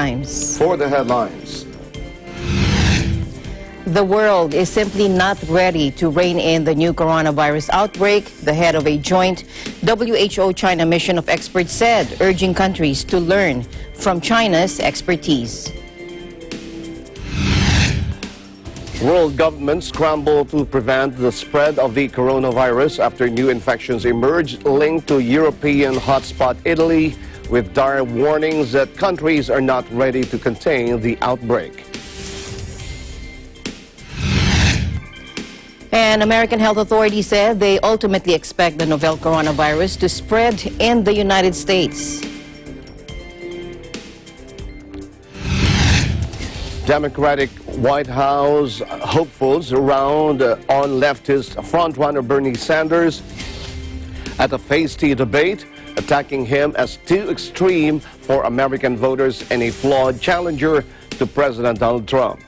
Times. For the headlines. The world is simply not ready to rein in the new coronavirus outbreak, the head of a joint WHO-China mission of experts said, urging countries to learn from China's expertise. World governments scramble to prevent the spread of the coronavirus after new infections emerged linked to European hotspot Italy, with dire warnings that countries are not ready to contain the outbreak. And American health authorities said they ultimately expect the novel coronavirus to spread in the United States. Democratic White House hopefuls round on leftist frontrunner Bernie Sanders at a feisty debate, attacking him as too extreme for American voters and a flawed challenger to President Donald Trump.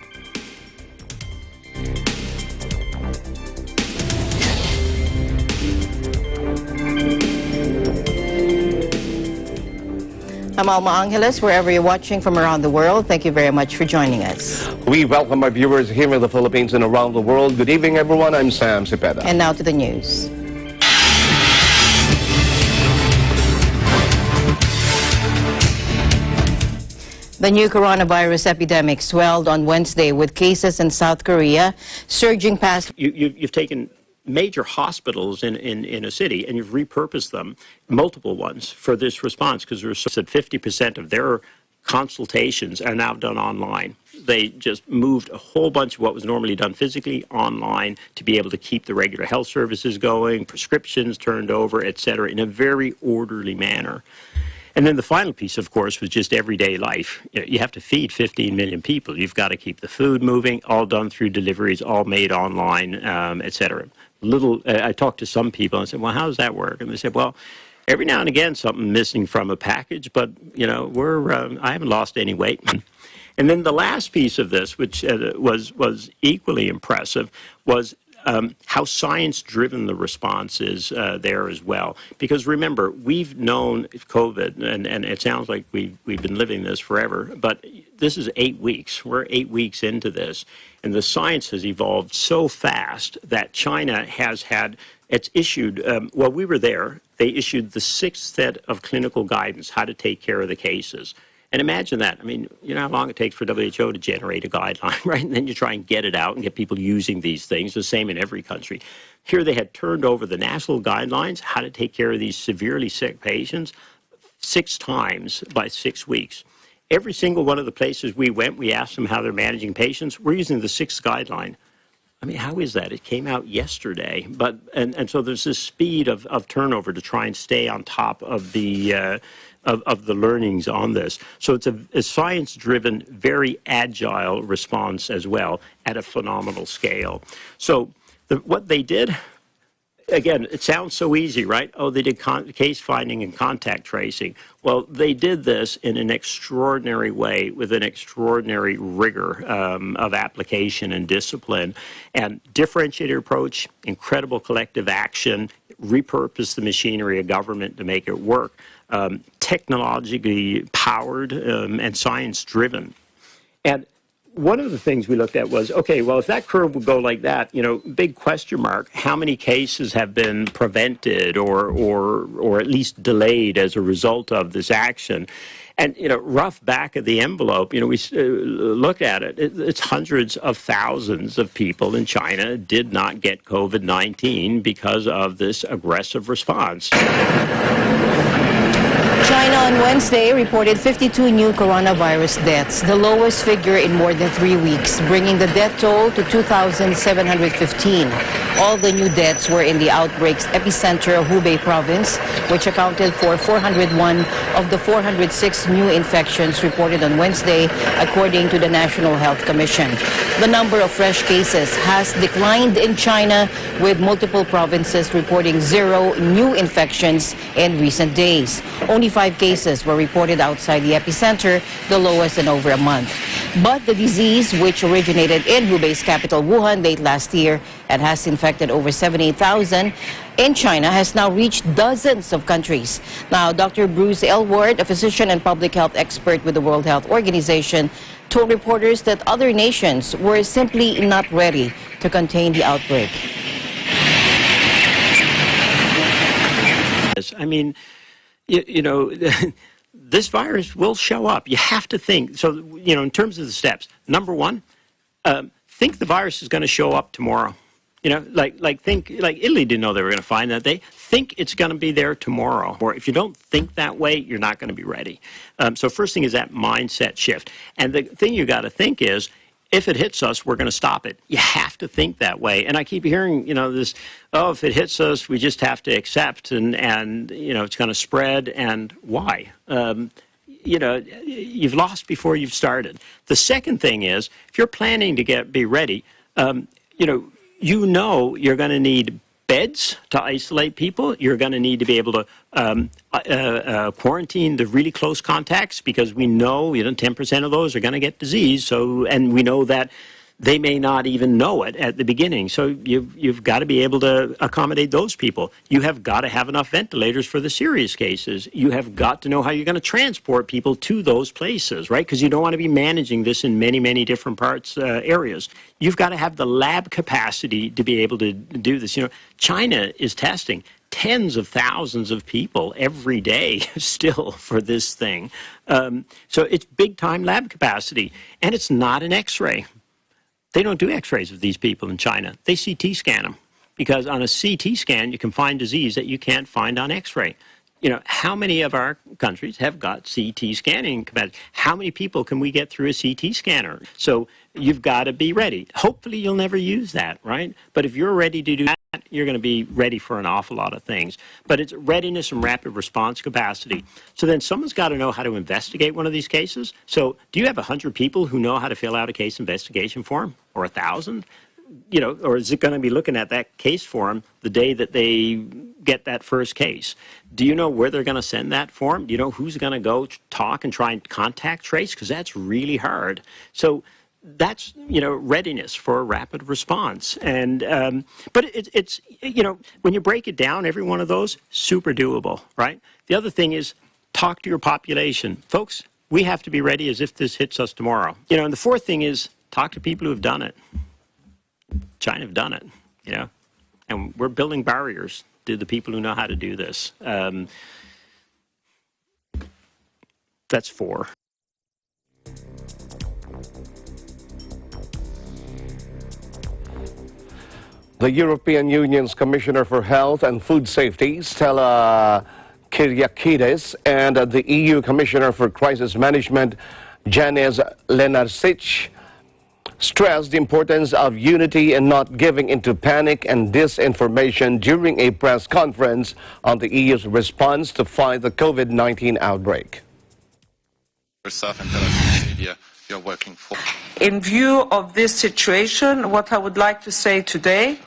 I'm Alma Angeles, wherever you're watching from around the world. Thank you very much for joining us. We welcome our viewers here in the Philippines and around the world. Good evening, everyone. I'm Sam Cepeda. And now to the news. The new coronavirus epidemic swelled on Wednesday with cases in South Korea surging past. You've taken major hospitals in a city, and you've repurposed them, multiple ones, for this response, because there's said 50% of their consultations are now done online. They just moved a whole bunch of what was normally done physically online to be able to keep the regular health services going, prescriptions turned over, et cetera, in a very orderly manner. And then the final piece, of course, was just everyday life. You have to feed 15 million people. You've got to keep the food moving, all done through deliveries, all made online, et cetera. I talked to some people and said, well, how does that work? And they said, well, every now and again something missing from a package, but, you know, I haven't lost any weight. And then the last piece of this, which was equally impressive, was how science-driven the response is there as well. Because remember, we've known COVID, and it sounds like we've been living this forever, but this is 8 weeks. We're 8 weeks into this, and the science has evolved so fast that China has had, it's issued, well, we were there, they issued the 6th set of clinical guidance, how to take care of the cases. And imagine that. I mean, you know how long it takes for WHO to generate a guideline, right? And then you try and get it out and get people using these things, the same in every country. Here they had turned over the national guidelines, how to take care of these severely sick patients, 6 times by 6 weeks. Every single one of the places we went, we asked them how they're managing patients. We're using the 6th guideline. I mean, how is that? It came out yesterday. But and so there's this speed of turnover to try and stay on top of the learnings on this. So it's a science-driven, very agile response as well at a phenomenal scale. So what they did, again, it sounds so easy, right? Oh, they did case finding and contact tracing. Well, they did this in an extraordinary way with an extraordinary rigor of application and discipline, and differentiated approach, incredible collective action, repurpose the machinery of government to make it work, technologically powered and science-driven. And one of the things we looked at was, okay, well, if that curve would go like that, you know, big question mark, how many cases have been prevented or at least delayed as a result of this action? And, you know, rough back of the envelope, you know, we look at it, it's hundreds of thousands of people in China did not get COVID-19 because of this aggressive response. China on Wednesday reported 52 new coronavirus deaths, the lowest figure in more than 3 weeks, bringing the death toll to 2,715. All the new deaths were in the outbreak's epicenter of Hubei province, which accounted for 401 of the 406 new infections reported on Wednesday, according to the National Health Commission. The number of fresh cases has declined in China, with multiple provinces reporting 0 new infections in recent days. Only 5 cases were reported outside the epicenter, the lowest in over a month. But the disease, which originated in Hubei's capital, Wuhan, late last year and has infected over 78,000, in China has now reached dozens of countries. Now, Dr. Bruce Elward, a physician and public health expert with the World Health Organization, told reporters that other nations were simply not ready to contain the outbreak. I mean, you know, this virus will show up. You have to think. So, you know, in terms of the steps, number one, think the virus is going to show up tomorrow. You know, like Italy didn't know they were going to find that. They think it's going to be there tomorrow. Or if you don't think that way, you're not going to be ready. So first thing is that mindset shift. And the thing you got to think is, if it hits us, we're going to stop it. You have to think that way. And I keep hearing, you know, this, oh, if it hits us, we just have to accept and you know, it's going to spread. And why? You know, you've lost before you've started. The second thing is, if you're planning to be ready, you know you're going to need beds to isolate people. You're going to need to be able to quarantine the really close contacts, because we know, 10% of those are going to get disease. So, and we know that they may not even know it at the beginning. So you've got to be able to accommodate those people. You have got to have enough ventilators for the serious cases. You have got to know how you're going to transport people to those places, right? Because you don't want to be managing this in many, many different areas. You've got to have the lab capacity to be able to do this. You know, China is testing tens of thousands of people every day still for this thing. So it's big-time lab capacity, and it's not an X-ray. They don't do X-rays of these people in China. They CT scan them, because on a CT scan, you can find disease that you can't find on X-ray. You know, how many of our countries have got CT scanning capacity? How many people can we get through a CT scanner? So you've got to be ready. Hopefully you'll never use that, right? But if you're ready to do that, you're going to be ready for an awful lot of things. But it's readiness and rapid response capacity. So then someone's got to know how to investigate one of these cases. So do you have 100 people who know how to fill out a case investigation form, or 1,000? You know, or is it going to be looking at that case form the day that they get that first case? Do you know where they're going to send that form? Do you know who's going to go talk and try and contact trace? Because that's really hard. So that's, you know, readiness for a rapid response. And but it's, you know, when you break it down, every one of those, super doable, right? The other thing is, talk to your population. Folks, we have to be ready as if this hits us tomorrow. You know, and the fourth thing is, talk to people who have done it. China have done it, you know, and we're building barriers to the people who know how to do this. That's 4. The European Union's Commissioner for Health and Food Safety, Stella Kyriakides, and the EU Commissioner for Crisis Management, Janis Lenarčič, stressed the importance of unity and not giving into panic and disinformation during a press conference on the EU's response to fight the COVID-19 outbreak. You're working for. In view of this situation, what I would like to say today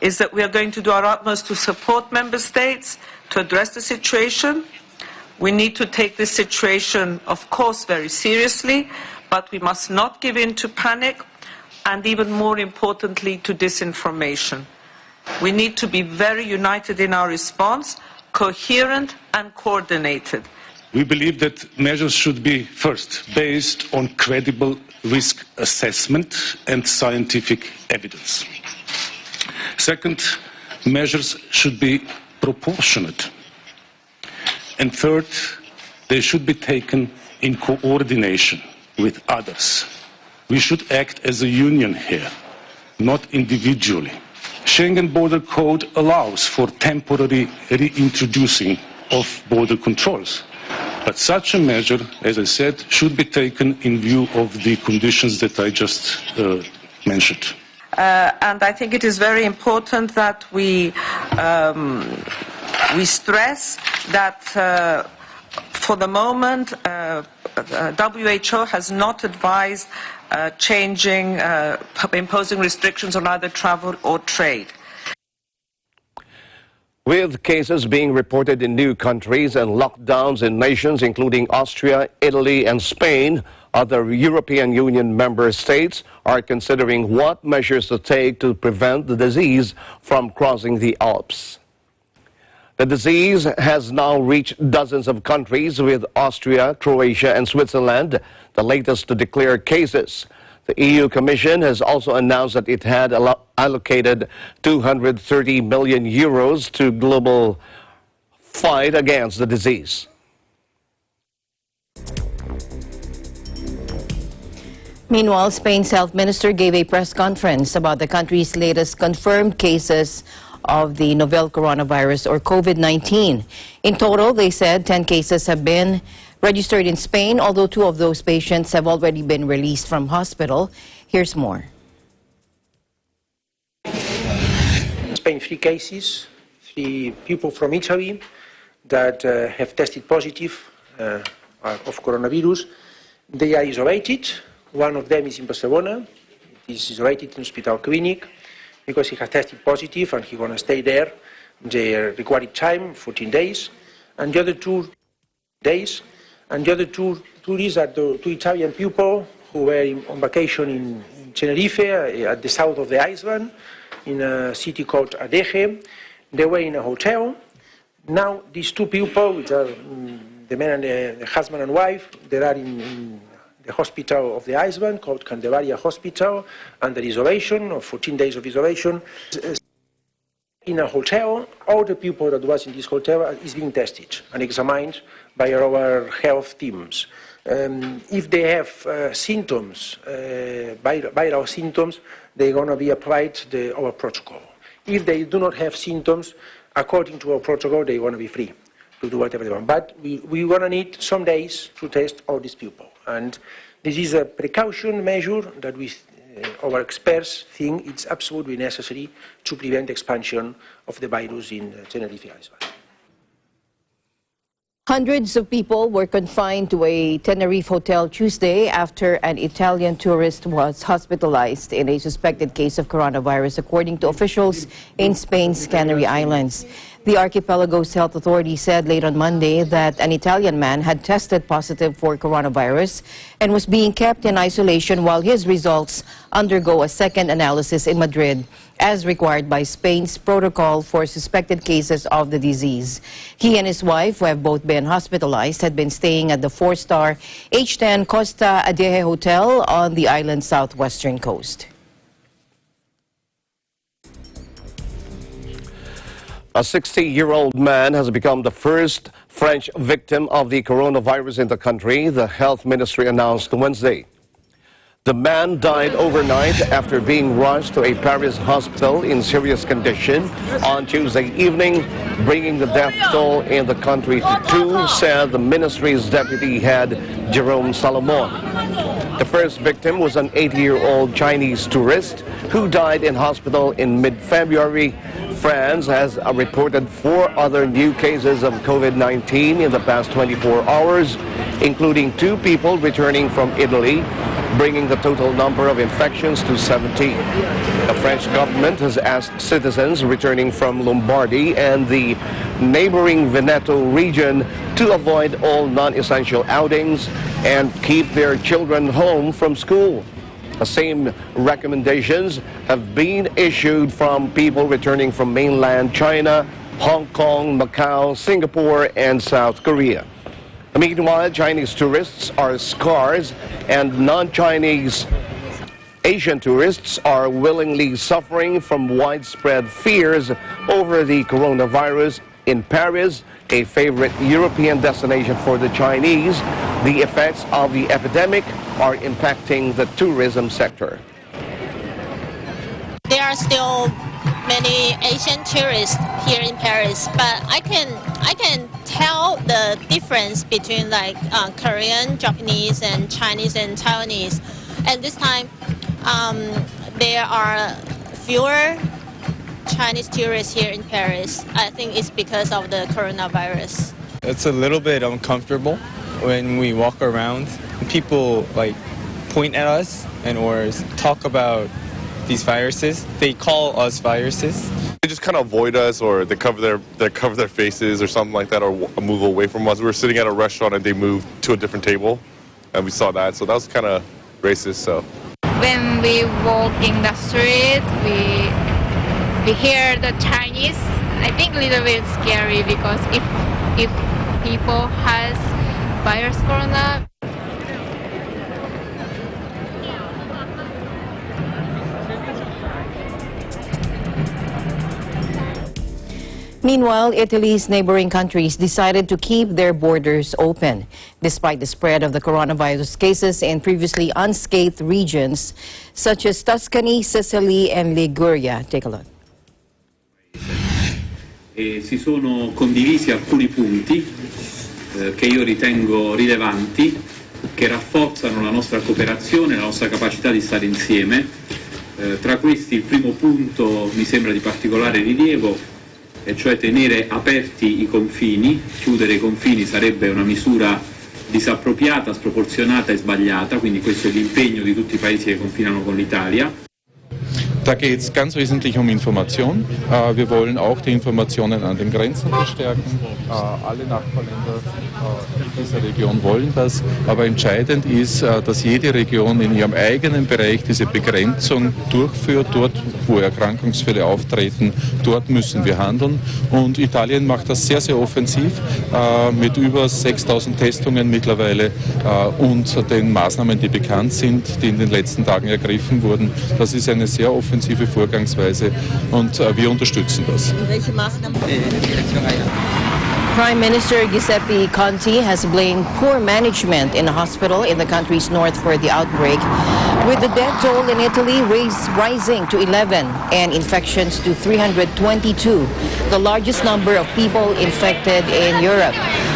is that we are going to do our utmost to support member states to address the situation. We need to take this situation, of course, very seriously, but we must not give in to panic, and even more importantly, to disinformation. We need to be very united in our response, coherent and coordinated. We believe that measures should be, first, based on credible risk assessment and scientific evidence. Second, measures should be proportionate. And third, they should be taken in coordination with others. We should act as a union here, not individually. Schengen Border Code allows for temporary reintroducing of border controls. But such a measure, as I said, should be taken in view of the conditions that I just mentioned. And I think it is very important that we stress that for the moment, WHO has not advised imposing restrictions on either travel or trade. With cases being reported in new countries and lockdowns in nations including Austria, Italy, and Spain, other European Union member states are considering what measures to take to prevent the disease from crossing the Alps. The disease has now reached dozens of countries, with Austria, Croatia, and Switzerland the latest to declare cases. The EU Commission has also announced that it had allocated 230 million euros to global fight against the disease. Meanwhile, Spain's health minister gave a press conference about the country's latest confirmed cases of the novel coronavirus, or COVID-19. In total, they said 10 cases have been registered in Spain, although 2 of those patients have already been released from hospital. Here's more. Spain, 3 cases, 3 people from Italy that have tested positive of coronavirus. They are isolated. One of them is in Barcelona. He is isolated in hospital clinic because he has tested positive and he's going to stay there the required time, 14 days. And the other 2 days. And the other two tourists are the 2 Italian people who were on vacation in Tenerife, at the south of the island, in a city called Adeje. They were in a hotel. Now these 2 people, which are the man and the husband and wife, they are in the hospital of the island called Candelaria Hospital, under isolation, of 14 days of isolation. In a hotel, all the people that was in this hotel is being tested and examined by our health teams. If they have symptoms, viral symptoms, they're going to be applied our protocol. If they do not have symptoms, according to our protocol, they're going to be free to do whatever they want. But we're going to need some days to test all these people. And this is a precaution measure that our experts think it's absolutely necessary to prevent expansion of the virus in Tenerife Island. Hundreds of people were confined to a Tenerife hotel Tuesday after an Italian tourist was hospitalized in a suspected case of coronavirus, according to officials in Spain's Canary Islands. The archipelago's health authority said late on Monday that an Italian man had tested positive for coronavirus and was being kept in isolation while his results undergo a second analysis in Madrid, as required by Spain's protocol for suspected cases of the disease. He and his wife, who have both been hospitalized, had been staying at the 4-star H10 Costa Adeje Hotel on the island's southwestern coast. A 60-year-old man has become the first French victim of the coronavirus in the country, the health ministry announced Wednesday. The man died overnight after being rushed to a Paris hospital in serious condition on Tuesday evening, bringing the death toll in the country to 2, said the ministry's deputy head, Jerome Salomon. The first victim was an 80-year-old Chinese tourist who died in hospital in mid-February. France has reported 4 other new cases of COVID-19 in the past 24 hours, including 2 people returning from Italy, bringing the total number of infections to 17. The French government has asked citizens returning from Lombardy and the neighboring Veneto region to avoid all non-essential outings and keep their children home from school. The same recommendations have been issued from people returning from mainland China, Hong Kong, Macau, Singapore, and South Korea. Meanwhile, Chinese tourists are scarce, and non-Chinese Asian tourists are willingly suffering from widespread fears over the coronavirus. In Paris, a favorite European destination for the Chinese, the effects of the epidemic are impacting the tourism sector. There are still many Asian tourists here in Paris, but I can tell the difference between like Korean, Japanese, and Chinese and Taiwanese. And this time, there are fewer Chinese tourists here in Paris. I think it's because of the coronavirus. It's a little bit uncomfortable when we walk around. People like point at us and or talk about these viruses. They call us viruses. They just kind of avoid us, or they cover their faces or something like that, or move away from us. We were sitting at a restaurant and they moved to a different table, and we saw that. So that was kind of racist. So when we walk in the street, we hear the Chinese I think a little bit scary because if people has virus corona. Meanwhile, Italy's neighboring countries decided to keep their borders open, despite the spread of the coronavirus cases in previously unscathed regions, such as Tuscany, Sicily, and Liguria. Take a look. Si sono condivisi alcuni punti che io ritengo rilevanti, che rafforzano la nostra cooperazione, la nostra capacità di stare insieme. Tra questi il primo punto mi sembra di particolare rilievo, e cioè tenere aperti i confini. Chiudere i confini sarebbe una misura disappropriata, sproporzionata e sbagliata, quindi questo è l'impegno di tutti i paesi che confinano con l'Italia. Da geht es ganz wesentlich um Information. Wir wollen auch die Informationen an den Grenzen verstärken. Alle Nachbarländer in dieser Region wollen das. Aber entscheidend ist, dass jede Region in ihrem eigenen Bereich diese Begrenzung durchführt. Dort, wo Erkrankungsfälle auftreten, dort müssen wir handeln. Und Italien macht das sehr, sehr offensiv mit über 6.000 Testungen mittlerweile und den Maßnahmen, die bekannt sind, die in den letzten Tagen ergriffen wurden. Das ist eine sehr offensive Vorgangsweise und wir unterstützen das. Welche Maßnahmen? Prime Minister Giuseppe Conte has blamed poor management in a hospital in the country's north for the outbreak, with the death toll in Italy rising to 11 and infections to 322, the largest number of people infected in Europe.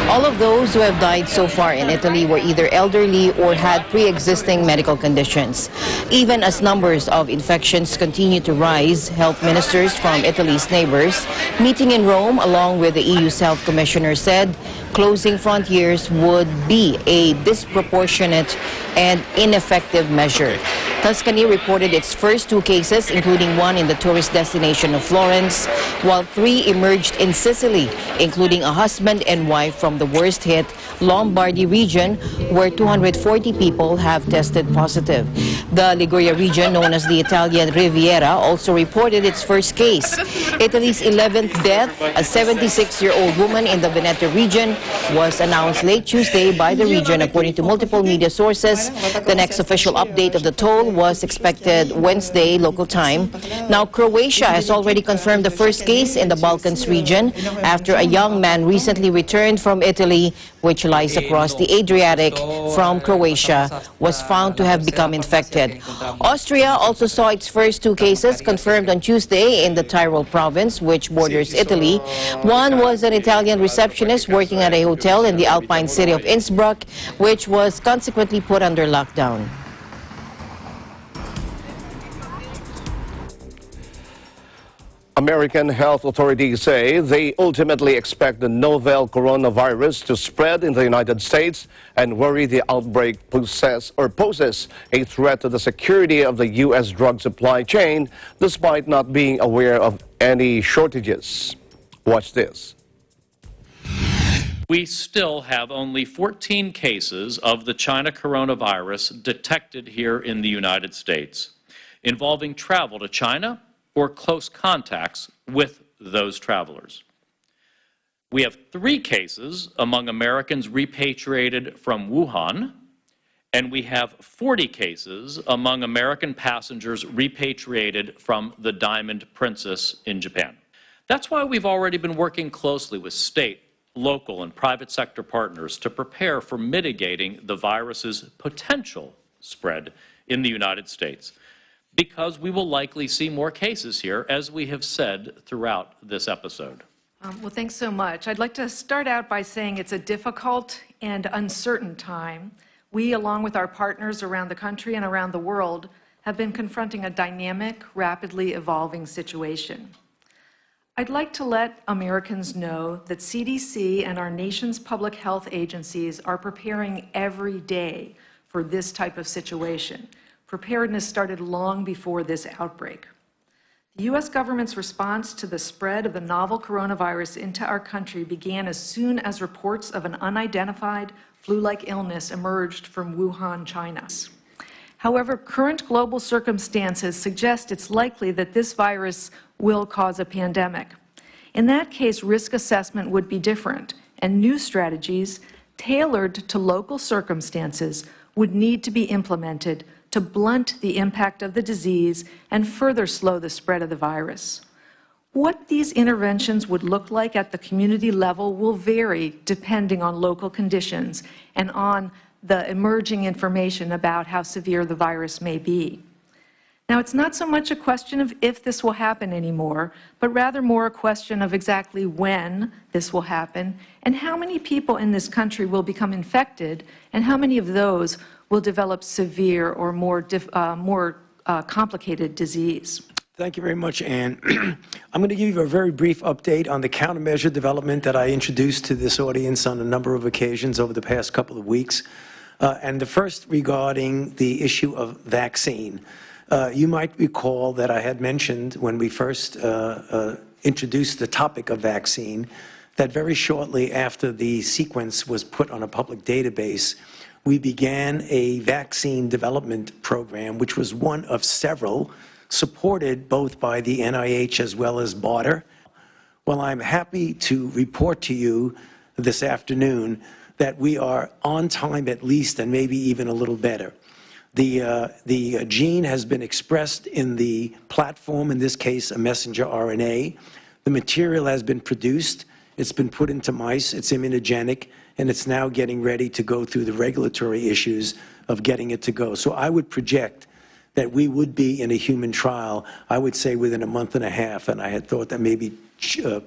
All of those who have died so far in Italy were either elderly or had pre-existing medical conditions. Even as numbers of infections continue to rise, health ministers from Italy's neighbors, meeting in Rome along with the EU's health commissioner, said closing frontiers would be a disproportionate and ineffective measure. Tuscany reported its first 2 cases, including one in the tourist destination of Florence, while 3 emerged in Sicily, including a husband and wife from the worst-hit Lombardy region, where 240 people have tested positive. The Liguria region, known as the Italian Riviera, also reported its first case. Italy's 11th death, a 76-year-old woman in the Veneto region, was announced late Tuesday by the region, according to multiple media sources. The next official update of the toll was expected Wednesday local time. Now, Croatia has already confirmed the first case in the Balkans region after a young man recently returned from Italy, which lies across the Adriatic from Croatia, was found to have become infected. Austria also saw its first 2 cases confirmed on Tuesday in the Tyrol province, which borders Italy. One was an Italian receptionist working at a hotel in the Alpine city of Innsbruck, which was consequently put under lockdown. American health authorities say they ultimately expect the novel coronavirus to spread in the United States and worry the outbreak poses a threat to the security of the U.S. drug supply chain, despite not being aware of any shortages. Watch this. We still have only 14 cases of the China coronavirus detected here in the United States, involving travel to China or close contacts with those travelers. We have 3 cases among Americans repatriated from Wuhan, and we have 40 cases among American passengers repatriated from the Diamond Princess in Japan. That's why we've already been working closely with state, local, and private sector partners to prepare for mitigating the virus's potential spread in the United States, because we will likely see more cases here, as we have said throughout this episode. Well, thanks so much. I'd like to start out by saying it's a difficult and uncertain time. We, along with our partners around the country and around the world, have been confronting a dynamic, rapidly evolving situation. I'd like to let Americans know that CDC and our nation's public health agencies are preparing every day for this type of situation. Preparedness started long before this outbreak. The U.S. government's response to the spread of the novel coronavirus into our country began as soon as reports of an unidentified flu-like illness emerged from Wuhan, China. However, current global circumstances suggest it's likely that this virus will cause a pandemic. In that case, risk assessment would be different, and new strategies tailored to local circumstances would need to be implemented to blunt the impact of the disease and further slow the spread of the virus. What these interventions would look like at the community level will vary depending on local conditions and on the emerging information about how severe the virus may be. Now, it's not so much a question of if this will happen anymore, but rather more a question of exactly when this will happen and how many people in this country will become infected and how many of those will develop severe or more complicated disease. Thank you very much, Anne. I'm going to give you a very brief update on the countermeasure development that I introduced to this audience on a number of occasions over the past couple of weeks. And the first regarding the issue of vaccine. You might recall that I had mentioned when we first introduced the topic of vaccine that very shortly after the sequence was put on a public database, we began a vaccine development program, which was one of several supported both by the NIH as well as BARDA. Well, I'm happy to report to you this afternoon that we are on time at least and maybe even a little better. The gene has been expressed in the platform, in this case a messenger RNA. The material has been produced, it's been put into mice, it's immunogenic, and it's now getting ready to go through the regulatory issues of getting it to go. So I would project that we would be in a human trial, I would say within a month and a half, and I had thought that maybe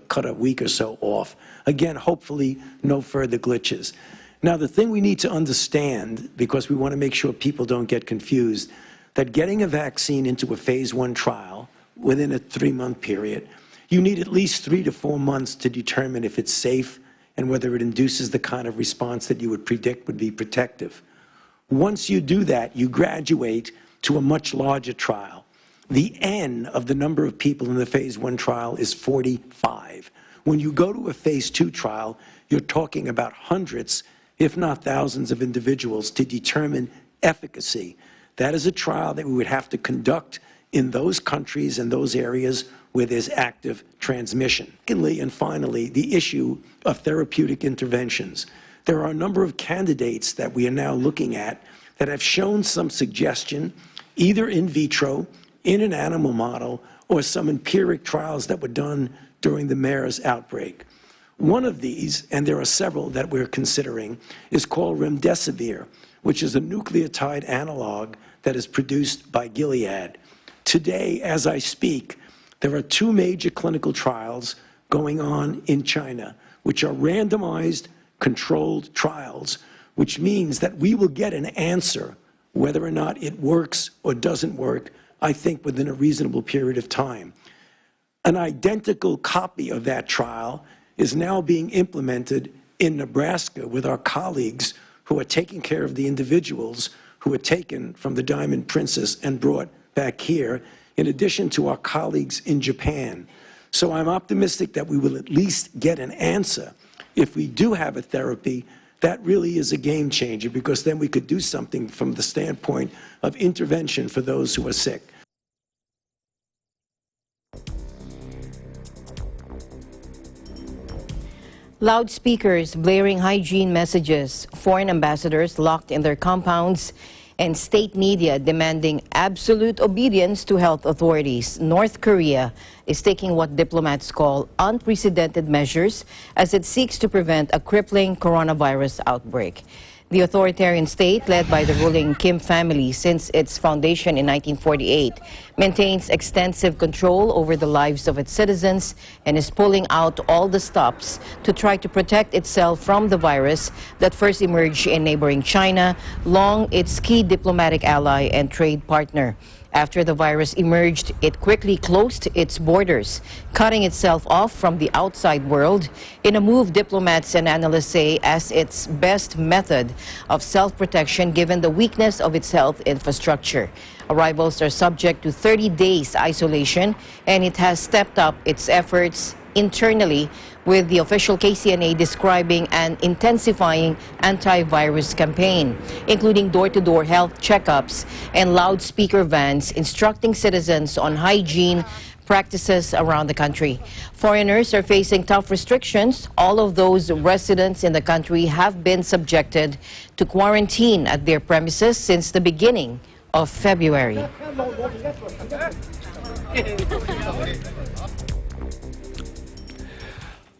cut a week or so off. Again, hopefully no further glitches. Now, the thing we need to understand, because we want to make sure people don't get confused, that getting a vaccine into a phase 1 trial within a 3-month period, you need at least 3 to 4 months to determine if it's safe and whether it induces the kind of response that you would predict would be protective. Once you do that, you graduate to a much larger trial. The N of the number of people in the phase 1 trial is 45. When you go to a phase 2 trial, you're talking about hundreds, if not thousands of individuals to determine efficacy. That is a trial that we would have to conduct in those countries and those areas where there's active transmission. Secondly, and finally, the issue of therapeutic interventions. There are a number of candidates that we are now looking at that have shown some suggestion, either in vitro, in an animal model, or some empiric trials that were done during the MERS outbreak. One of these, and there are several that we're considering, is called remdesivir, which is a nucleotide analog that is produced by Gilead. Today, as I speak, there are 2 major clinical trials going on in China, which are randomized, controlled trials, which means that we will get an answer whether or not it works or doesn't work, I think, within a reasonable period of time. An identical copy of that trial is now being implemented in Nebraska with our colleagues who are taking care of the individuals who were taken from the Diamond Princess and brought back here, in addition to our colleagues in Japan. So I'm optimistic that we will at least get an answer. If we do have a therapy, that really is a game changer, because then we could do something from the standpoint of intervention for those who are sick. Loudspeakers blaring hygiene messages, foreign ambassadors locked in their compounds, and state media demanding absolute obedience to health authorities. North Korea is taking what diplomats call unprecedented measures as it seeks to prevent a crippling coronavirus outbreak. The authoritarian state, led by the ruling Kim family since its foundation in 1948, maintains extensive control over the lives of its citizens and is pulling out all the stops to try to protect itself from the virus that first emerged in neighboring China, long its key diplomatic ally and trade partner. After the virus emerged, it quickly closed its borders, cutting itself off from the outside world in a move diplomats and analysts say as its best method of self-protection given the weakness of its health infrastructure. Arrivals are subject to 30 days isolation, and it has stepped up its efforts internally, with the official KCNA describing an intensifying antivirus campaign, including door-to-door health checkups and loudspeaker vans instructing citizens on hygiene, practices around the country. Foreigners are facing tough restrictions. All of those residents in the country have been subjected to quarantine at their premises since the beginning of February.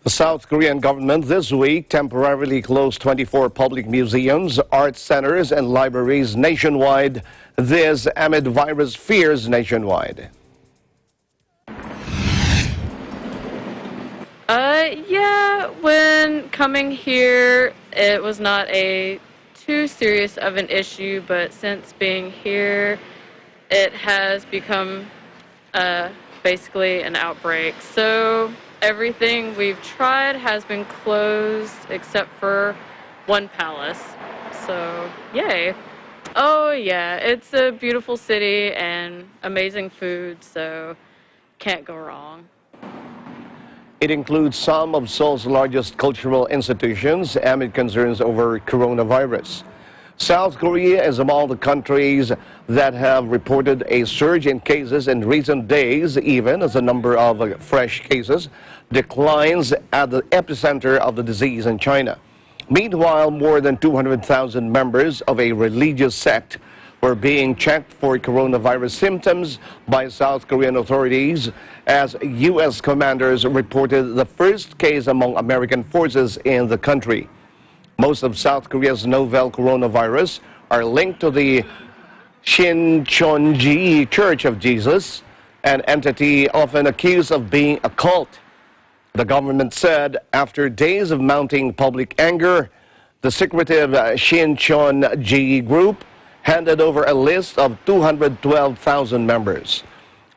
The South Korean government this week temporarily closed 24 public museums, art centers, and libraries nationwide. This amid virus fears nationwide. Yeah, when coming here, it was not too serious of an issue, but since being here, it has become basically an outbreak. So everything we've tried has been closed except for one palace. So, yay. Oh, yeah, it's a beautiful city and amazing food, so can't go wrong. It includes some of Seoul's largest cultural institutions amid concerns over coronavirus. South Korea is among the countries that have reported a surge in cases in recent days, even as the number of fresh cases declines at the epicenter of the disease in China. Meanwhile, more than 200,000 members of a religious sect were being checked for coronavirus symptoms by South Korean authorities as U.S. commanders reported the first case among American forces in the country. Most of South Korea's novel coronavirus are linked to the Shincheonji Church of Jesus, an entity often accused of being a cult. The government said after days of mounting public anger, the secretive Shincheonji group handed over a list of 212,000 members.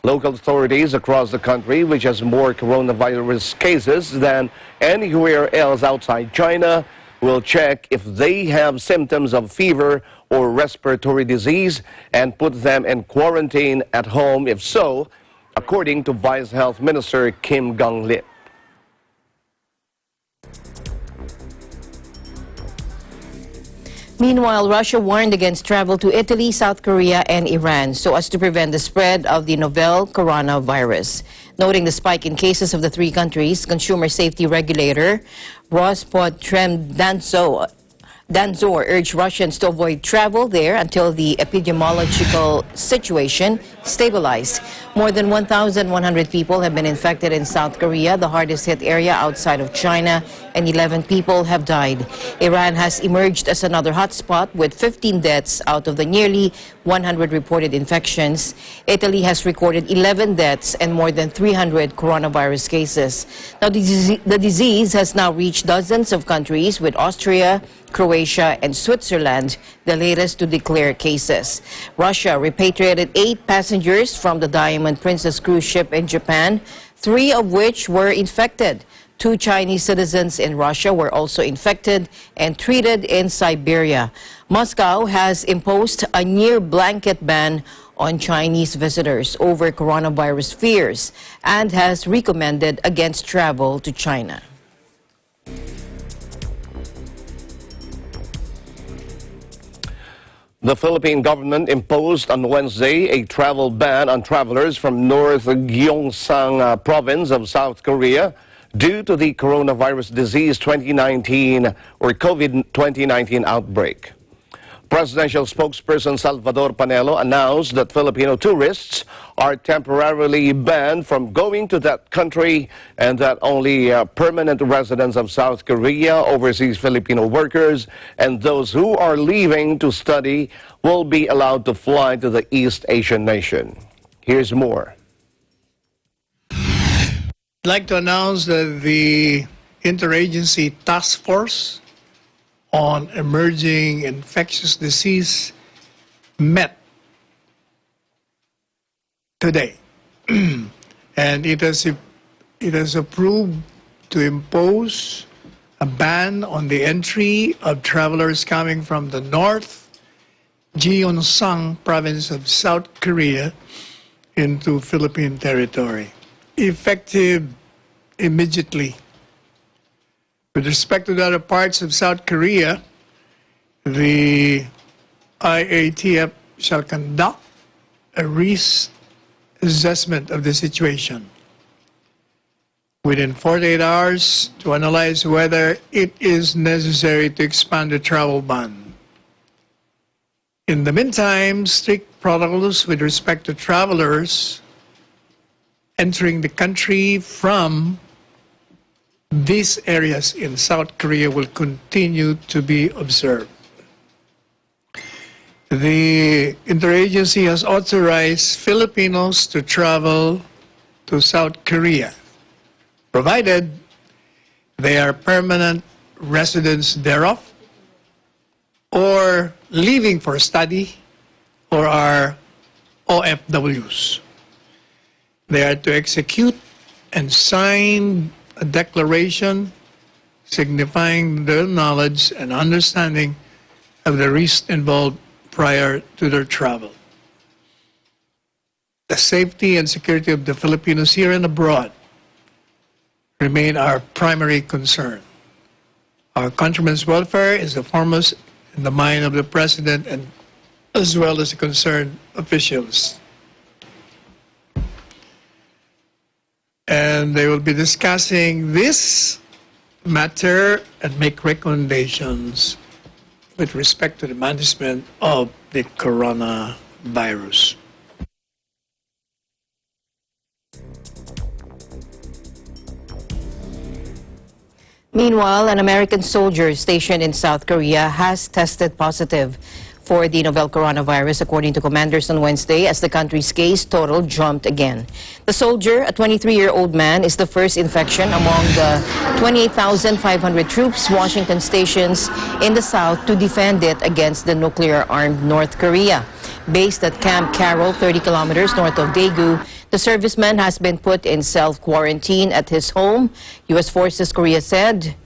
Local authorities across the country, which has more coronavirus cases than anywhere else outside China, will check if they have symptoms of fever or respiratory disease and put them in quarantine at home if so, according to Vice Health Minister Kim Gang-lip. Meanwhile, Russia warned against travel to Italy, South Korea, and Iran so as to prevent the spread of the novel coronavirus. Noting the spike in cases of the three countries, consumer safety regulator Rospotrebnadzor urged Russians to avoid travel there until the epidemiological situation stabilized. More than 1,100 people have been infected in South Korea, the hardest hit area outside of China, and 11 people have died. Iran has emerged as another hotspot with 15 deaths out of the nearly 100 reported infections. Italy has recorded 11 deaths and more than 300 coronavirus cases. Now, the disease has now reached dozens of countries, with Austria, Croatia, and Switzerland the latest to declare cases. Russia repatriated 8 passengers from the Diamond Princess cruise ship in Japan, 3 of which were infected. 2 Chinese citizens in Russia were also infected and treated in Siberia. Moscow has imposed a near-blanket ban on Chinese visitors over coronavirus fears and has recommended against travel to China. The Philippine government imposed on Wednesday a travel ban on travelers from North Gyeongsang province of South Korea due to the coronavirus disease 2019 or COVID-2019 outbreak. Presidential spokesperson Salvador Panelo announced that Filipino tourists are temporarily banned from going to that country and that only permanent residents of South Korea, overseas Filipino workers, and those who are leaving to study will be allowed to fly to the East Asian nation. Here's more. I'd like to announce that the Interagency Task Force on Emerging Infectious Disease met today, and it has approved to impose a ban on the entry of travelers coming from the North Gyeongsang province of South Korea into Philippine territory, effective immediately. With respect to the other parts of South Korea, the IATF shall conduct a risk assessment of the situation within 48 hours to analyze whether it is necessary to expand the travel ban. In the meantime, strict protocols with respect to travelers entering the country from these areas in South Korea will continue to be observed. The interagency has authorized Filipinos to travel to South Korea, provided they are permanent residents thereof, or leaving for study, or are OFWs. They are to execute and sign a declaration signifying their knowledge and understanding of the risks involved prior to their travel. The safety and security of the Filipinos here and abroad remain our primary concern. Our countrymen's welfare is the foremost in the mind of the President and as well as the concerned officials. And they will be discussing this matter and make recommendations with respect to the management of the coronavirus. Meanwhile, an American soldier stationed in South Korea has tested positive for the novel coronavirus, according to commanders on Wednesday, as the country's case total jumped again. The soldier, a 23-year-old man, is the first infection among the 28,500 troops Washington stations in the South to defend it against the nuclear-armed North Korea. Based at Camp Carroll, 30 kilometers north of Daegu, the serviceman has been put in self-quarantine at his home, U.S. Forces Korea said,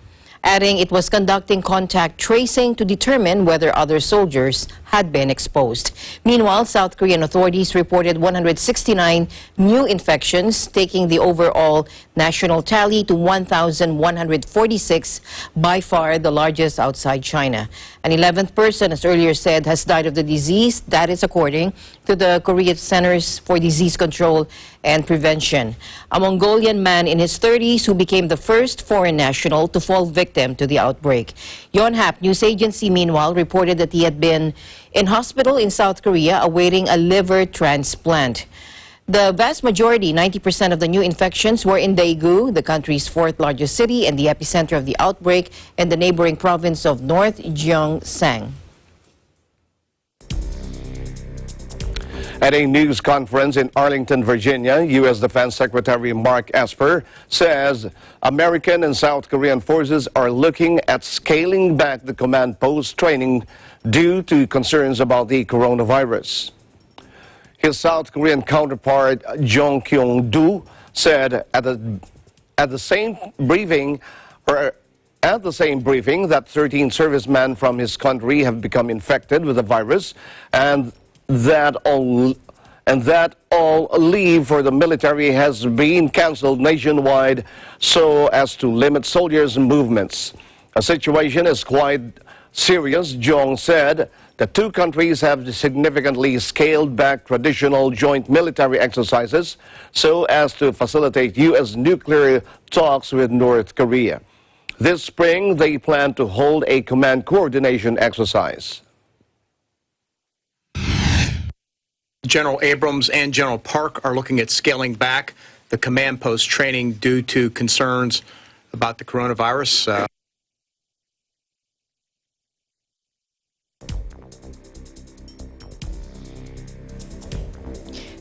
adding it was conducting contact tracing to determine whether other soldiers had been exposed. Meanwhile, South Korean authorities reported 169 new infections, taking the overall national tally to 1,146, by far the largest outside China. An 11th person, as earlier said, has died of the disease. That is according to the Korea Centers for Disease Control and Prevention. A Mongolian man in his 30s who became the first foreign national to fall victim to the outbreak. Yonhap News Agency, meanwhile, reported that he had been in hospital in South Korea awaiting a liver transplant. The vast majority, 90% of the new infections, were in Daegu, the country's fourth largest city and the epicenter of the outbreak in the neighboring province of North Gyeongsang. At a news conference in Arlington, Virginia, U.S. Defense Secretary Mark Esper says American and South Korean forces are looking at scaling back the command post training due to concerns about the coronavirus. His South Korean counterpart, Jong Kyung-do, said at the same briefing that 13 servicemen from his country have become infected with the virus and that all leave for the military has been canceled nationwide so as to limit soldiers' movements. A situation is quite serious, Jong said. The two countries have significantly scaled back traditional joint military exercises so as to facilitate U.S. nuclear talks with North Korea. This spring, they plan to hold a command coordination exercise. General Abrams and General Park are looking at scaling back the command post training due to concerns about the coronavirus.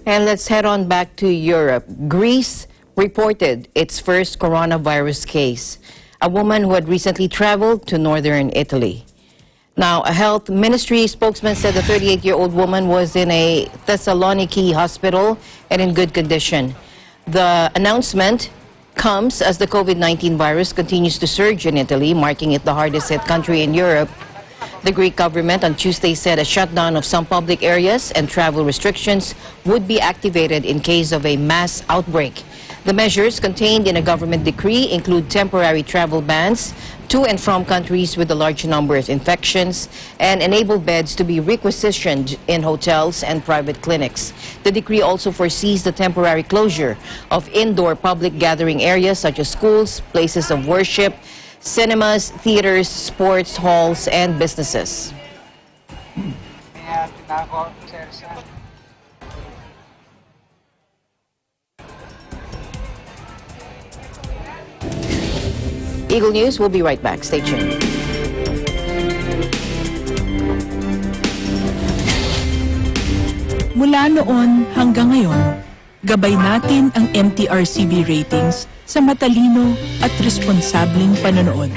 And let's head on back to Europe. Greece reported its first coronavirus case, a woman who had recently traveled to northern Italy. Now, a health ministry spokesman said the 38-year-old woman was in a Thessaloniki hospital and in good condition. The announcement comes as the COVID-19 virus continues to surge in Italy, marking it the hardest hit country in Europe. The Greek government on Tuesday said a shutdown of some public areas and travel restrictions would be activated in case of a mass outbreak. The measures contained in a government decree include temporary travel bans, to and from countries with a large number of infections and enable beds to be requisitioned in hotels and private clinics. The decree also foresees the temporary closure of indoor public gathering areas such as schools, places of worship, cinemas, theaters, sports halls, and businesses. Eagle News will be right back. Stay tuned. Mula noon hanggang ngayon, gabay natin ang MTRCB ratings sa matalino at responsableng panonood.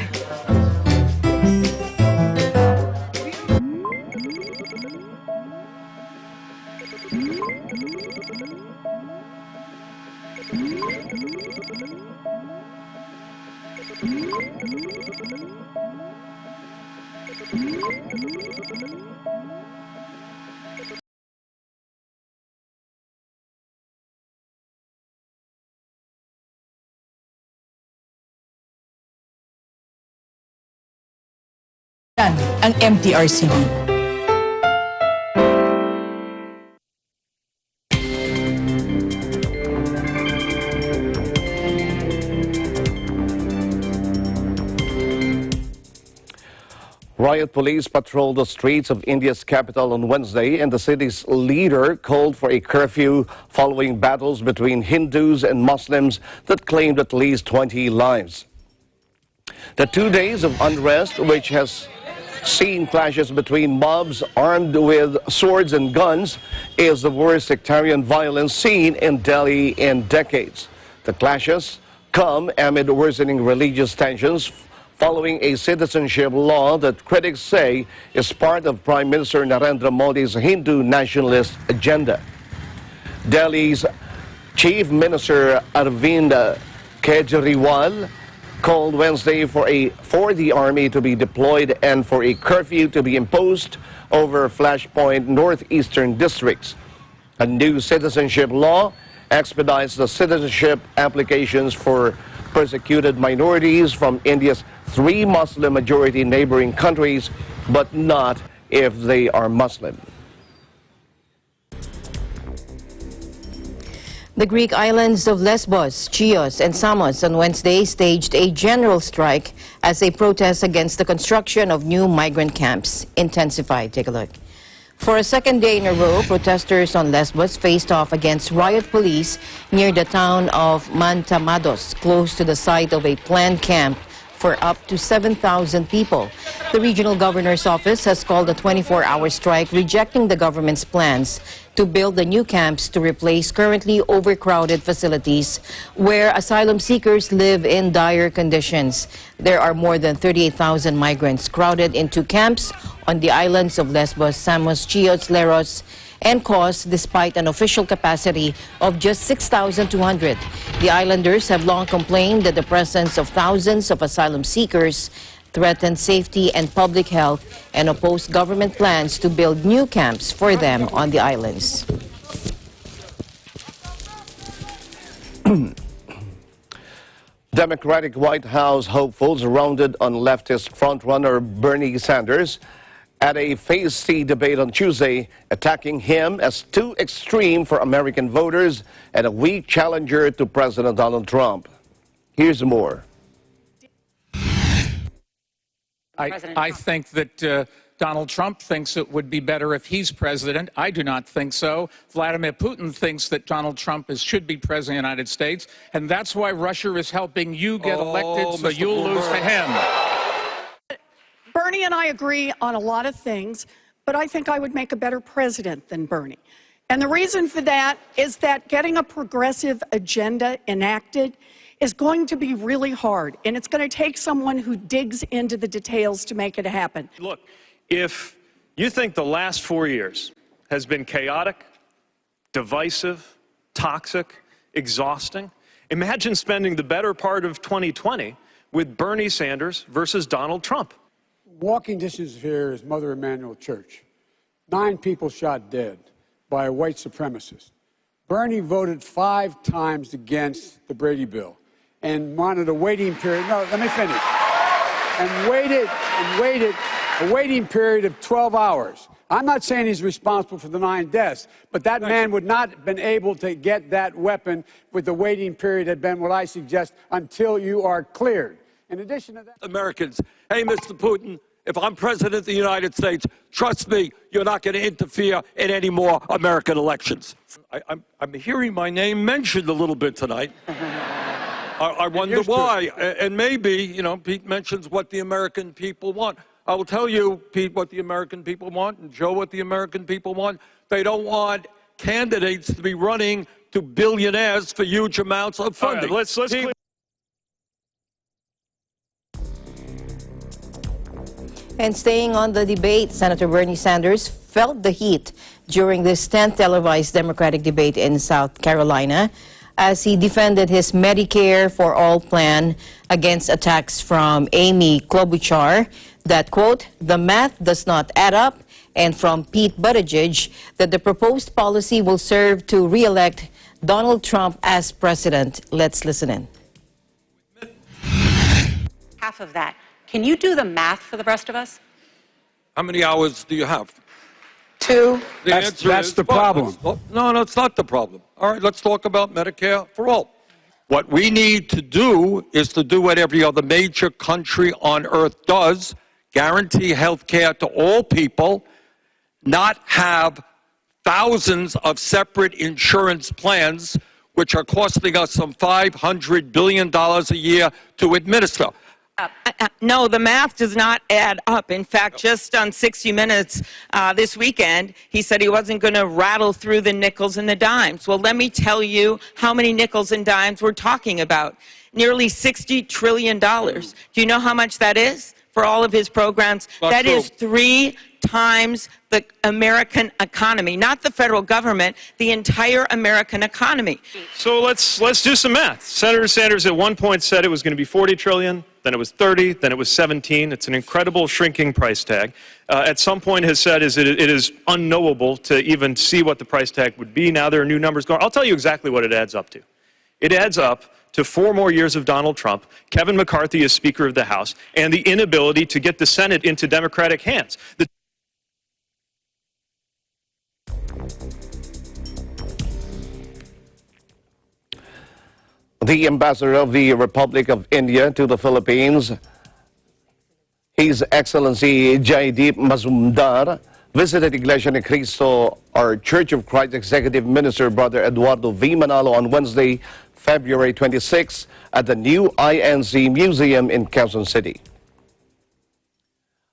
Yan ang MTRCB. Riot police patrolled the streets of India's capital on Wednesday, and the city's leader called for a curfew following battles between Hindus and Muslims that claimed at least 20 lives. The 2 days of unrest, which has seen clashes between mobs armed with swords and guns, is the worst sectarian violence seen in Delhi in decades. The clashes come amid worsening religious tensions following a citizenship law that critics say is part of Prime Minister Narendra Modi's Hindu nationalist agenda. Delhi's Chief Minister Arvind Kejriwal called Wednesday for the army to be deployed and for a curfew to be imposed over Flashpoint northeastern districts. A new citizenship law expedites the citizenship applications for persecuted minorities from India's 3 Muslim-majority neighboring countries, but not if they are Muslim. The Greek islands of Lesbos, Chios, and Samos on Wednesday staged a general strike as a protest against the construction of new migrant camps intensified. Take a look. For a second day in a row, protesters on Lesbos faced off against riot police near the town of Mantamados, close to the site of a planned camp for up to 7,000 people. The regional governor's office has called a 24-hour strike, rejecting the government's plans to build the new camps to replace currently overcrowded facilities where asylum seekers live in dire conditions. There are more than 38,000 migrants crowded into camps on the islands of Lesbos, Samos, Chios, Leros, and Kos, despite an official capacity of just 6,200. The islanders have long complained that the presence of thousands of asylum seekers threatens safety and public health and opposed government plans to build new camps for them on the islands. Democratic White House hopefuls rounded on leftist frontrunner Bernie Sanders at a Phase C debate on Tuesday, attacking him as too extreme for American voters and a weak challenger to President Donald Trump. Here's more. I think that Donald Trump thinks it would be better if he's president. I do not think so. Vladimir Putin thinks that Donald Trump should be president of the United States, and that's why Russia is helping you get elected, so you'll lose to him. Bernie and I agree on a lot of things, but I think I would make a better president than Bernie. And the reason for that is that getting a progressive agenda enacted is going to be really hard, and it's going to take someone who digs into the details to make it happen. Look, if you think the last 4 years has been chaotic, divisive, toxic, exhausting, imagine spending the better part of 2020 with Bernie Sanders versus Donald Trump. Walking distance here is Mother Emanuel Church. 9 people shot dead by a white supremacist. Bernie voted 5 times against the Brady bill and wanted a waiting period. No, let me finish. and waited a waiting period of 12 hours. I'm not saying he's responsible for the 9 deaths, but that man would not have been able to get that weapon with the waiting period had been what I suggest until you are cleared. In addition to that, Americans, hey, Mr. Putin, if I'm president of the United States, trust me, you're not going to interfere in any more American elections. I'm hearing my name mentioned a little bit tonight. I wonder why. And maybe, you know, Pete mentions what the American people want. I will tell you, Pete, what the American people want, and Joe, what the American people want. They don't want candidates to be running to billionaires for huge amounts of funding. All right, let's clear. And staying on the debate, Senator Bernie Sanders felt the heat during this 10th televised Democratic debate in South Carolina as he defended his Medicare for All plan against attacks from Amy Klobuchar that, quote, the math does not add up, and from Pete Buttigieg that the proposed policy will serve to re-elect Donald Trump as president. Let's listen in. Half of that. Can you do the math for the rest of us? How many hours do you have? 2. That's the problem. No, it's not the problem. All right, let's talk about Medicare for all. What we need to do is to do what every other major country on earth does, guarantee health care to all people, not have thousands of separate insurance plans, which are costing us some $500 billion a year to administer. No, the math does not add up. In fact, just on 60 Minutes this weekend, he said he wasn't going to rattle through the nickels and the dimes. Well, let me tell you how many nickels and dimes we're talking about. Nearly $60 trillion. Do you know how much that is for all of his programs? That is 3 times the American economy, not the federal government, the entire American economy. So let's do some math. Senator Sanders at one point said it was going to be 40 trillion, then it was 30, then it was 17. It's an incredible shrinking price tag. At some point has said it is unknowable to even see what the price tag would be. Now there are new numbers going. I'll tell you exactly what it adds up to. It adds up to 4 more years of Donald Trump, Kevin McCarthy as Speaker of the House, and the inability to get the Senate into Democratic hands. The ambassador of the Republic of India to the Philippines, His Excellency Jaideep Mazumdar, visited Iglesia ni Cristo, our Church of Christ Executive Minister, Brother Eduardo V. Manalo, on Wednesday, February 26, at the new INC Museum in Quezon City.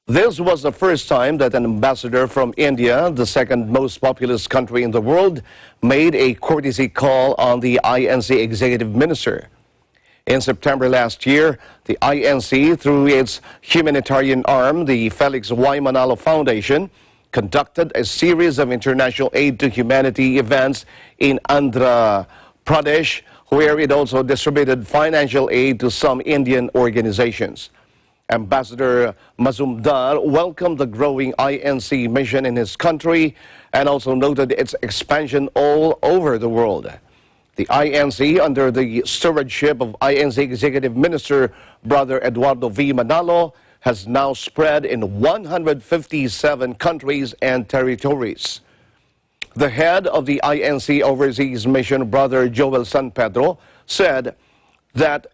This was the first time that an ambassador from India, the second most populous country in the world, made a courtesy call on the INC executive minister. In September last year, the INC, through its humanitarian arm, the Felix Y. Manalo Foundation, conducted a series of international aid to humanity events in Andhra Pradesh, where it also distributed financial aid to some Indian organizations. Ambassador Mazumdar welcomed the growing INC mission in his country and also noted its expansion all over the world. The INC, under the stewardship of INC Executive Minister Brother Eduardo V. Manalo, has now spread in 157 countries and territories. The head of the INC Overseas Mission, Brother Joel San Pedro, said that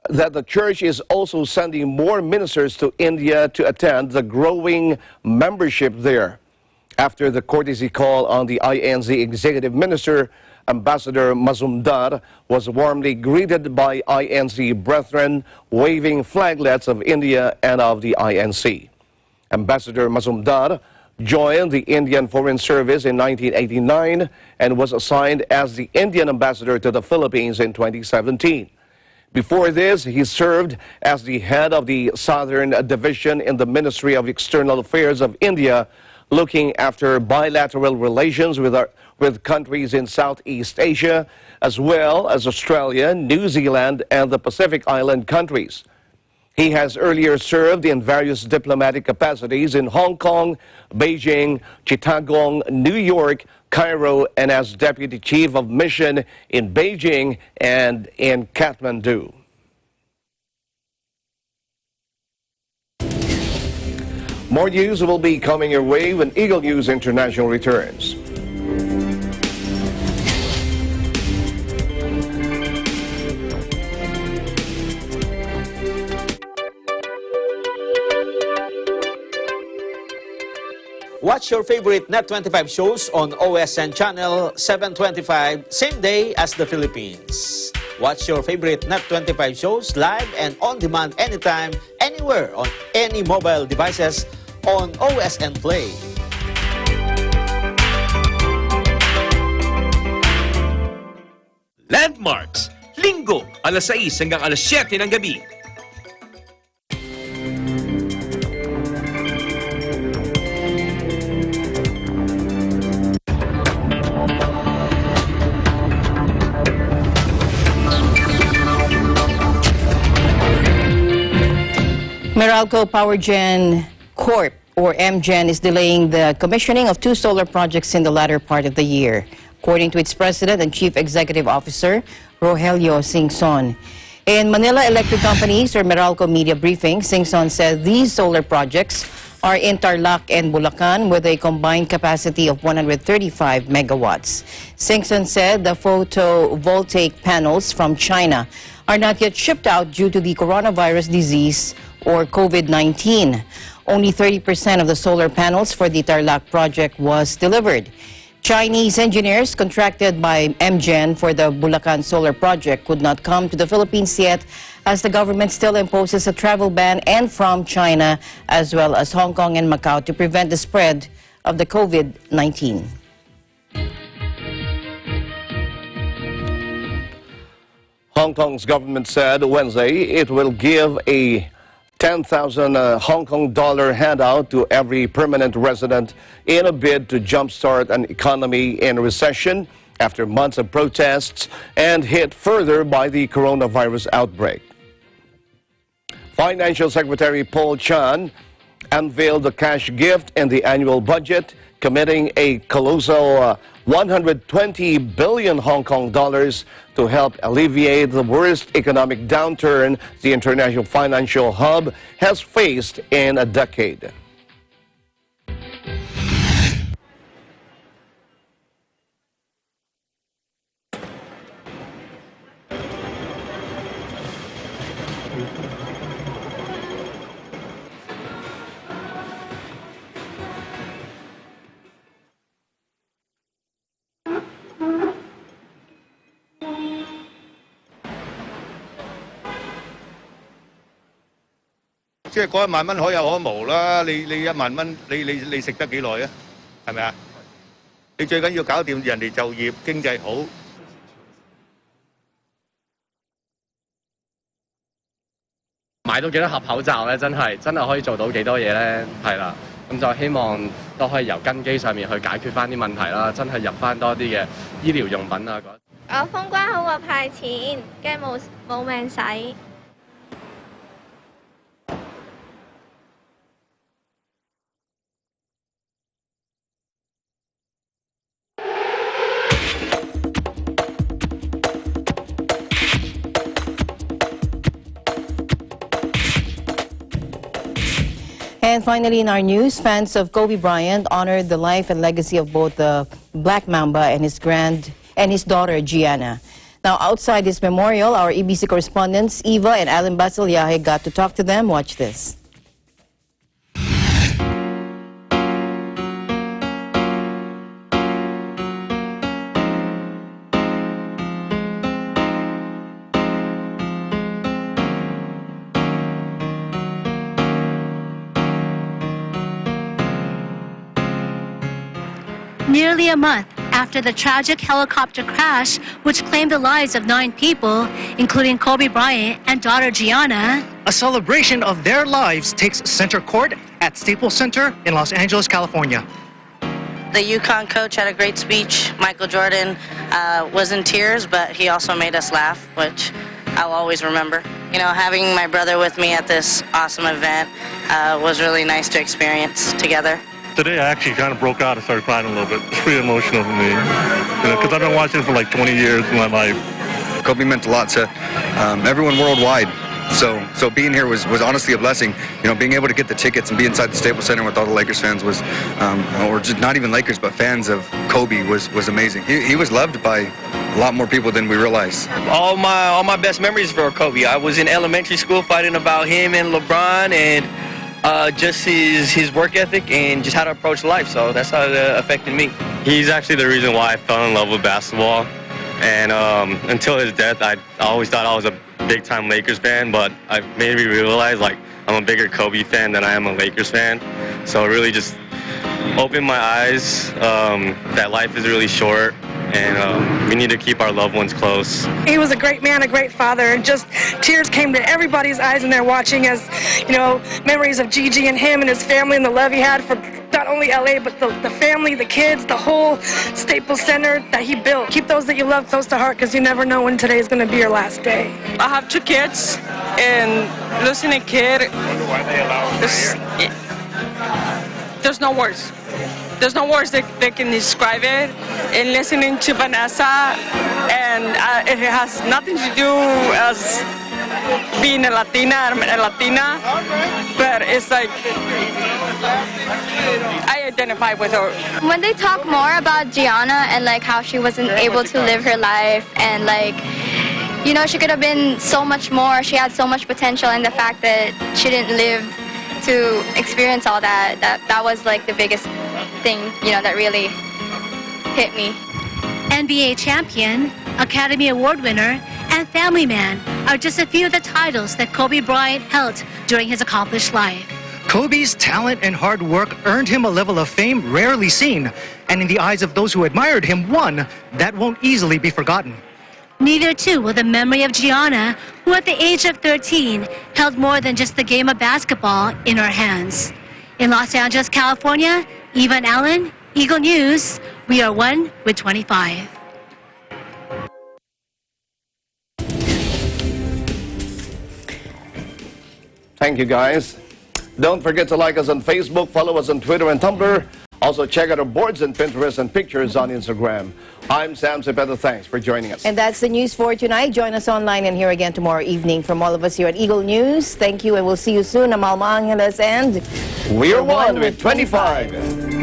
the church is also sending more ministers to India to attend the growing membership there. After the courtesy call on the INC executive minister, Ambassador Mazumdar was warmly greeted by INC brethren waving flaglets of India and of the INC. Ambassador Mazumdar joined the Indian Foreign Service in 1989 and was assigned as the Indian ambassador to the Philippines in 2017. Before this, he served as the head of the Southern Division in the Ministry of External Affairs of India, looking after bilateral relations with countries in Southeast Asia, as well as Australia, New Zealand, and the Pacific Island countries. He has earlier served in various diplomatic capacities in Hong Kong, Beijing, Chittagong, New York, Cairo, and as Deputy Chief of Mission in Beijing and in Kathmandu. More news will be coming your way when Eagle News International returns. Watch your favorite Net25 shows on OSN channel 725, same day as the Philippines. Watch your favorite Net25 shows live and on demand anytime, anywhere on any mobile devices on OSN Play. Landmarks, Linggo, alas 6 hanggang alas 7 ng gabi. Meralco Powergen Corp, or MGen, is delaying the commissioning of 2 solar projects in the latter part of the year, according to its president and chief executive officer, Rogelio Singson. In Manila Electric Company's or Meralco media briefing, Singson said these solar projects are in Tarlac and Bulacan with a combined capacity of 135 megawatts. Singson said the photovoltaic panels from China are not yet shipped out due to the coronavirus disease or COVID-19. Only 30% of the solar panels for the Tarlac project was delivered. Chinese engineers contracted by MGen for the Bulacan solar project could not come to the Philippines yet as the government still imposes a travel ban and from China as well as Hong Kong and Macau to prevent the spread of the COVID-19. Hong Kong's government said Wednesday it will give a 10,000 Hong Kong dollar handout to every permanent resident in a bid to jumpstart an economy in recession after months of protests and hit further by the coronavirus outbreak. Financial Secretary Paul Chan unveiled the cash gift in the annual budget, committing a colossal 120 billion Hong Kong dollars to help alleviate the worst economic downturn the international financial hub has faced in a decade.即係嗰1萬蚊可有可無啦，你1萬蚊，你食得幾耐啊？係咪啊？你最緊要搞掂人哋就業經濟好。買到幾多盒口罩咧？真係可以做到幾多嘢咧？係啦，咁就希望都可以由根基上面去解決翻啲問題啦，真係入翻多啲嘅醫療用品啊。封關好過派錢，驚冇命使。And finally, in our news, fans of Kobe Bryant honored the life and legacy of both the Black Mamba and his daughter Gianna. Now, outside his memorial, our EBC correspondents Eva and Alan Basilyahe got to talk to them. Watch this. Nearly a month after the tragic helicopter crash which claimed the lives of 9 people, including Kobe Bryant and daughter Gianna, a celebration of their lives takes center court at Staples Center in Los Angeles, California. The UConn coach had a great speech. Michael Jordan was in tears, but he also made us laugh, which I'll always remember. You know, having my brother with me at this awesome event was really nice to experience together. Today I actually kind of broke out and started crying a little bit. It's pretty emotional for me, because I've been watching for like 20 years of my life. Kobe meant a lot to everyone worldwide. So being here was honestly a blessing. You know, being able to get the tickets and be inside the Staples Center with all the Lakers fans was, or just not even Lakers, but fans of Kobe was amazing. He was loved by a lot more people than we realized. All my best memories for Kobe. I was in elementary school fighting about him and LeBron and just his work ethic and just how to approach life. So that's how it affected me. He's actually the reason why I fell in love with basketball. And until his death, I always thought I was a big-time Lakers fan, but it made me realize, like, I'm a bigger Kobe fan than I am a Lakers fan. So it really just opened my eyes that life is really short, and we need to keep our loved ones close. He was a great man, a great father, and just tears came to everybody's eyes in there watching as, you know, memories of Gigi and him and his family and the love he had for not only LA, but the family, the kids, the whole Staples Center that he built. Keep those that you love close to heart because you never know when today is going to be your last day. I have 2 kids, and losing a kid, there's no words. There's no words that can describe it. And listening to Vanessa, and it has nothing to do as being a Latina, but it's like I identify with her. When they talk more about Gianna and like how she wasn't able to live her life and like, you know, she could have been so much more. She had so much potential, and the fact that she didn't live to experience all that was like the biggest thing, you know, that really hit me. NBA champion, Academy Award winner, and family man are just a few of the titles that Kobe Bryant held during his accomplished life. Kobe's talent and hard work earned him a level of fame rarely seen, and in the eyes of those who admired him, one that won't easily be forgotten. Neither too will the memory of Gianna, who at the age of 13 held more than just the game of basketball in her hands. In Los Angeles, California, Yvonne Allen, Eagle News, we are 1 with 25. Thank you, guys. Don't forget to like us on Facebook, follow us on Twitter and Tumblr. Also, check out our boards and Pinterest and pictures on Instagram. I'm Sam Cepeda. Thanks for joining us. And that's the news for tonight. Join us online and here again tomorrow evening. From all of us here at Eagle News, thank you, and we'll see you soon. I'm Alma Angeles, and we're 1 with 25.